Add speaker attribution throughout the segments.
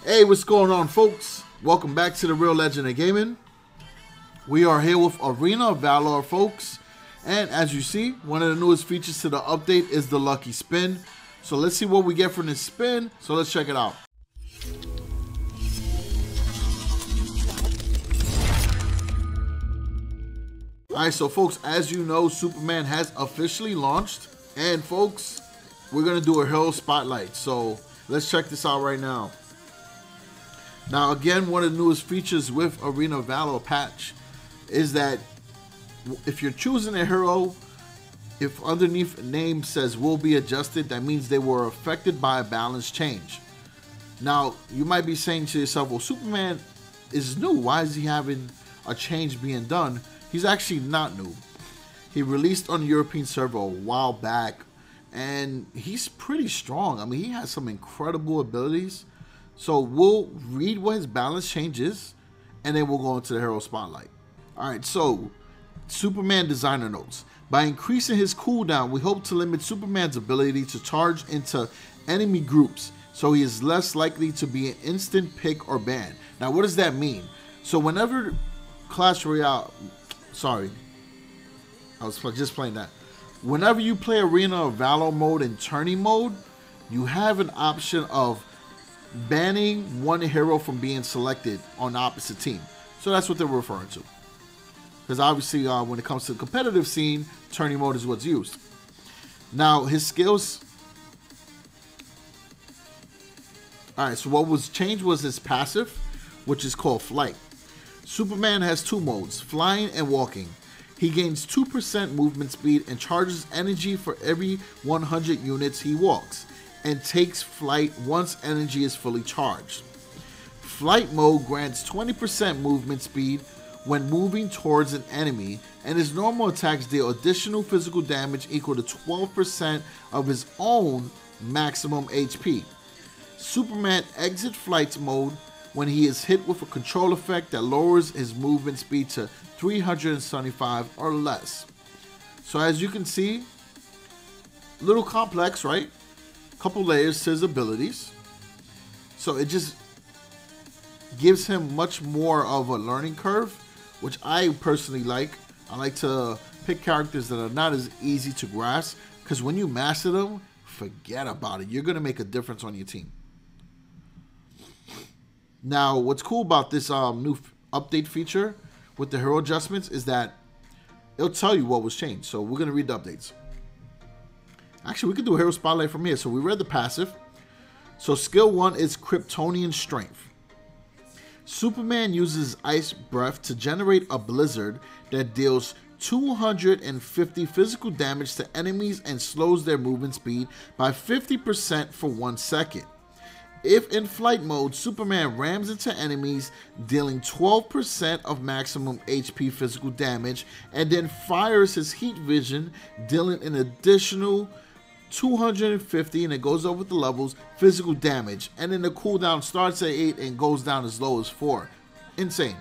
Speaker 1: Hey, what's going on, folks? Welcome back to the Real Legend of Gaming. We are here with Arena of Valor, folks. And as you see, one of the newest features to the update is the Lucky Spin. So let's see what we get from this spin. So let's check it out. Alright, so folks, as you know, Superman has officially launched. And folks, we're going to do a hero spotlight. So let's check this out right now. Now again, one of the newest features with Arena of Valor patch is that if you're choosing a hero, if underneath name says will be adjusted, that means they were affected by a balance change. Now, you might be saying to yourself, well, Superman is new. Why is he having a change being done? He's actually not new. He released on the European server a while back, and he's pretty strong. I mean, he has some incredible abilities. So we'll read what his balance change is, and then we'll go into the hero spotlight. Alright, so Superman designer notes. By increasing his cooldown, we hope to limit Superman's ability to charge into enemy groups, so he is less likely to be an instant pick or ban. Now, what does that mean? So whenever Clash Royale, sorry, I was just playing that. Whenever you play Arena of Valor mode and tourney mode, you have an option of banning one hero from being selected on the opposite team. So that's what they're referring to. Because obviously when it comes to the competitive scene, tourney mode is what's used. Now his skills. Alright, so what was changed was his passive, which is called Flight. Superman has two modes, flying and walking. He gains 2% movement speed and charges energy for every 100 units he walks, and takes flight once energy is fully charged. Flight mode grants 20% movement speed when moving towards an enemy, and his normal attacks deal additional physical damage equal to 12% of his own maximum HP. Superman exits flight mode when he is hit with a control effect that lowers his movement speed to 375 or less. So as you can see, a little complex, right? Couple layers to his abilities, so it just gives him much more of a learning curve, which I personally like. I like to pick characters that are not as easy to grasp, because when you master them, forget about it. You're going to make a difference on your team. Now, what's cool about this new update feature with the hero adjustments is that it'll tell you what was changed. So we're going to read the updates. Actually, we could do a hero spotlight from here. So we read the passive. So skill 1 is Kryptonian Strength. Superman uses Ice Breath to generate a blizzard that deals 250 physical damage to enemies and slows their movement speed by 50% for 1 second. If in flight mode, Superman rams into enemies, dealing 12% of maximum HP physical damage, and then fires his heat vision, dealing an additional 250, and it goes up with the levels, physical damage. And then the cooldown starts at 8 and goes down as low as 4. Insane.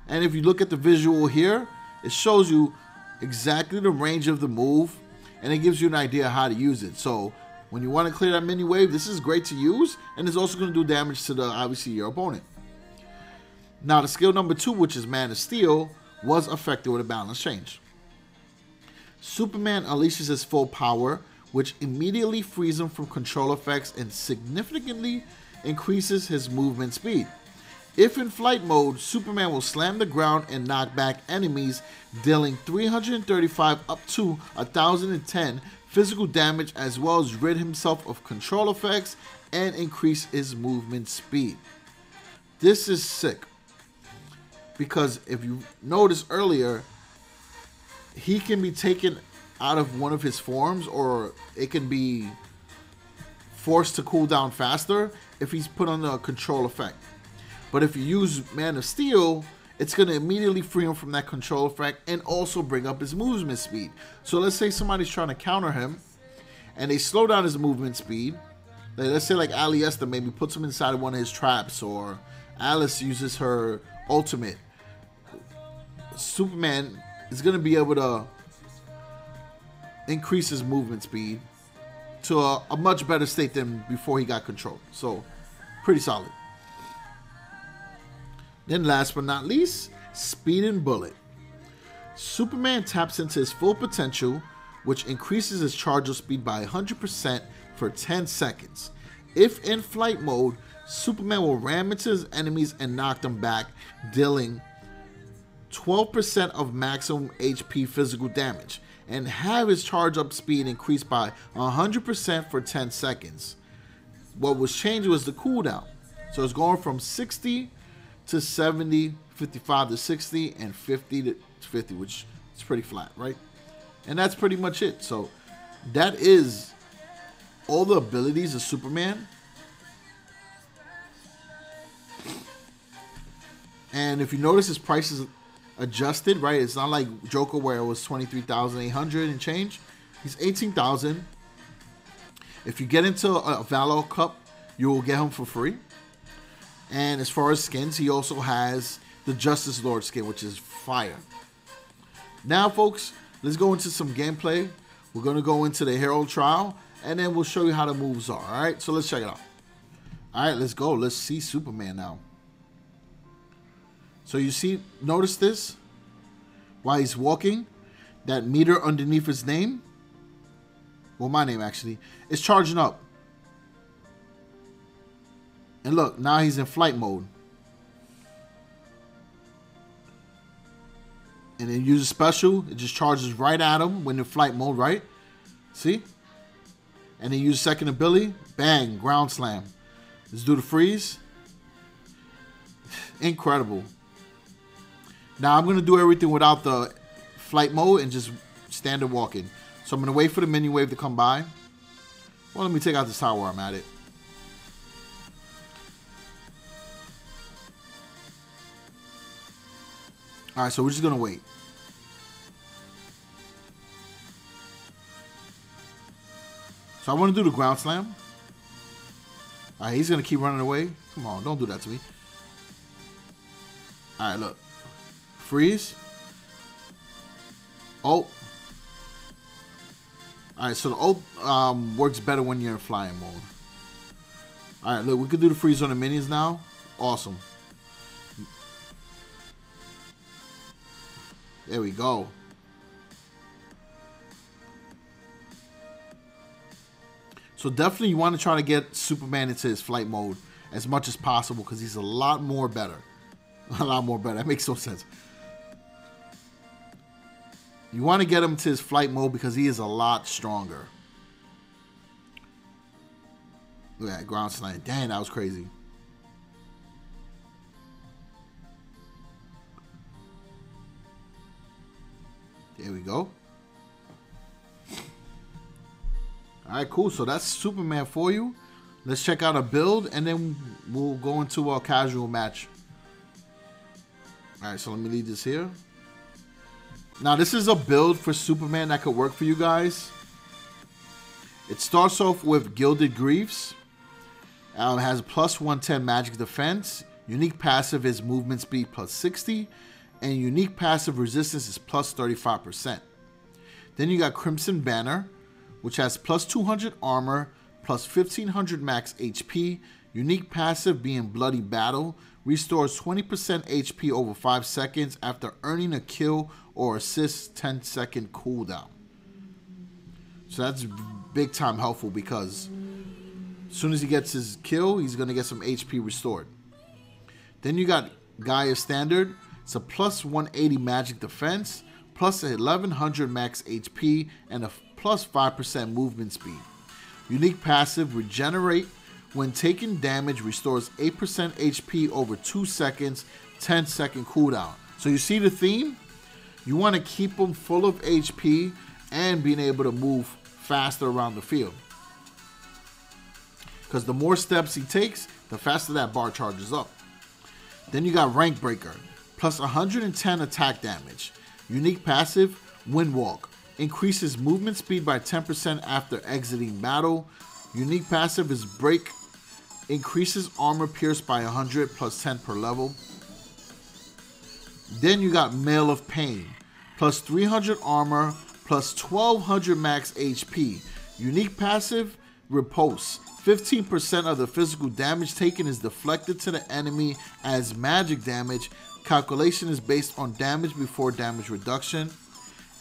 Speaker 1: And if you look at the visual here, it shows you exactly the range of the move, and it gives you an idea how to use it. So when you want to clear that mini wave, this is great to use, and it's also going to do damage to obviously your opponent. Now the skill number 2, which is Man of Steel, was affected with a balance change. Superman unleashes his full power, which immediately frees him from control effects and significantly increases his movement speed. If in flight mode, Superman will slam the ground and knock back enemies, dealing 335 up to 1010 physical damage, as well as rid himself of control effects and increase his movement speed. This is sick, because if you noticed earlier, he can be taken out of one of his forms, or it can be forced to cool down faster if he's put on a control effect. But if you use Man of Steel, it's going to immediately free him from that control effect and also bring up his movement speed. So let's say somebody's trying to counter him and they slow down his movement speed. Let's say like Aliesta maybe puts him inside of one of his traps, or Alice uses her ultimate. Superman is going to be able to increase his movement speed to a much better state than before he got control. So pretty solid. Then last but not least, Speed and Bullet. Superman taps into his full potential, which increases his charge speed by 100% for 10 seconds. If in flight mode, Superman will ram into his enemies and knock them back, dealing 12% of maximum HP physical damage, and have his charge up speed increased by 100% for 10 seconds. What was changed was the cooldown. So it's going from 60 to 70, 55 to 60, and 50 to 50, which is pretty flat, right? And that's pretty much it. So that is all the abilities of Superman. And if you notice, his price is adjusted, right? It's not like Joker where it was 23,800 and change. He's 18,000. If you get into a Valor Cup, you will get him for free. And as far as skins, he also has the Justice Lord skin, which is fire. Now, folks, let's go into some gameplay. We're going to go into the Herald Trial, and then we'll show you how the moves are, all right? So let's check it out. All right, let's go. Let's see Superman now. So you see, notice this? While he's walking, that meter underneath his name, well, my name actually, is charging up. And look, now he's in flight mode. And then use a special, it just charges right at him when in flight mode, right? See? And then use second ability, bang, ground slam. Let's do the freeze. Incredible. Now I'm going to do everything without the flight mode and just standard walking. So I'm going to wait for the mini wave to come by. Well, let me take out this tower where I'm at it. Alright, so we're just going to wait. So I want to do the ground slam. Alright, he's going to keep running away. Come on, don't do that to me. Alright, look. Freeze. Oh. Alright, so the ult works better when you're in flying mode. Alright, look, we can do the freeze on the minions now. Awesome. There we go. So definitely you want to try to get Superman into his flight mode as much as possible because he's a lot more better. A lot more better. That makes no sense. You want to get him to his flight mode because he is a lot stronger. Look at that ground slam. Dang, that was crazy. There we go. Alright, cool. So that's Superman for you. Let's check out a build and then we'll go into a casual match. Alright, so let me leave this here. Now this is a build for Superman that could work for you guys. It starts off with Gilded Greaves. It has plus 110 magic defense. Unique passive is movement speed plus 60. And unique passive resistance is plus 35%. Then you got Crimson Banner, which has plus 200 armor, plus 1500 max HP. Unique passive being Bloody Battle. Restores 20% HP over 5 seconds after earning a kill or assist 10-second cooldown. So that's big time helpful because as soon as he gets his kill, he's going to get some HP restored. Then you got Gaia Standard. It's a plus 180 magic defense, plus 1100 max HP, and a plus 5% movement speed. Unique passive Regenerate. When taking damage, restores 8% HP over 2 seconds, 10-second cooldown. So you see the theme? You want to keep him full of HP and being able to move faster around the field. Because the more steps he takes, the faster that bar charges up. Then you got Rank Breaker. Plus 110 attack damage. Unique passive, Windwalk. Increases movement speed by 10% after exiting battle. Unique passive is Break. Increases armor pierced by 100 plus 10 per level. Then you got Mail of Pain. Plus 300 armor, plus 1200 max HP. Unique passive, Repulse. 15% of the physical damage taken is deflected to the enemy as magic damage. Calculation is based on damage before damage reduction.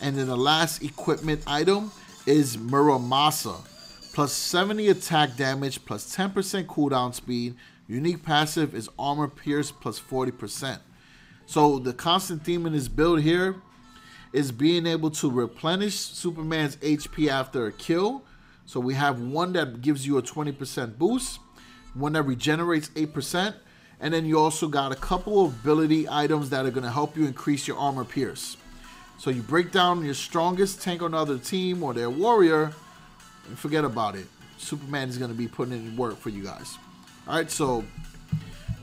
Speaker 1: And then the last equipment item is Muramasa. Plus 70 attack damage, plus 10% cooldown speed. Unique passive is Armor Pierce plus 40%. So the constant theme in this build here is being able to replenish Superman's HP after a kill. So we have one that gives you a 20% boost, one that regenerates 8%, and then you also got a couple of ability items that are going to help you increase your Armor Pierce. So you break down your strongest tank on another team or their warrior, and forget about it. Superman is going to be putting in work for you guys. Alright, so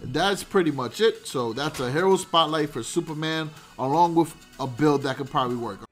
Speaker 1: that's pretty much it. So that's a hero spotlight for Superman, along with a build that could probably work.